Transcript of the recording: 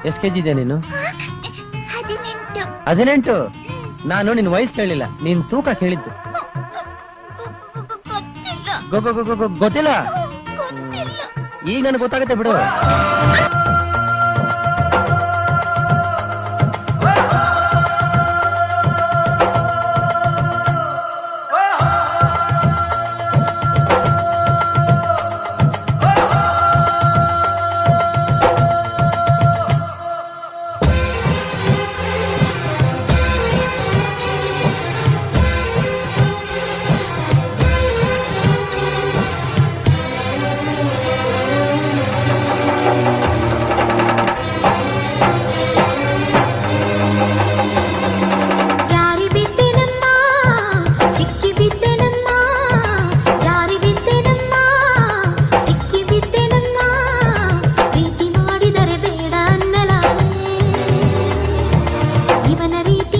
ಎಷ್ಟು ಕೆಜಿ ಇದೆಯಾ ನೀನು? 18. 18. ನಾನು ನಿನ್ ವಯಸ್ಸು ಕೇಳಿಲ್ಲ, ನೀನ್ ತೂಕ ಕೇಳಿದ್ದು. ಗೊತ್ತಿಲ್ಲ. ಗೊತ್ತಿಲ್ಲ. ಗೊತ್ತಿಲ್ಲ. ಈಗ ನನಗೆ ಗೊತ್ತಾಗುತ್ತೆ ಬಿಡು. ಜಾರಿ ಬಿದ್ದೆನಮ್ಮ, ಸಿಕ್ಕಿ ಬಿದ್ದೆನಮ್ಮ, ಜಾರಿ ಬಿದ್ದೆನಮ್ಮ, ಸಿಕ್ಕಿ ಬಿದ್ದೆನಮ್ಮ, ಪ್ರೀತಿ ಮಾಡಿದರೆ ಬೇಡ ಅನ್ನಲಾರೆ, ಇವನ ರೀತಿ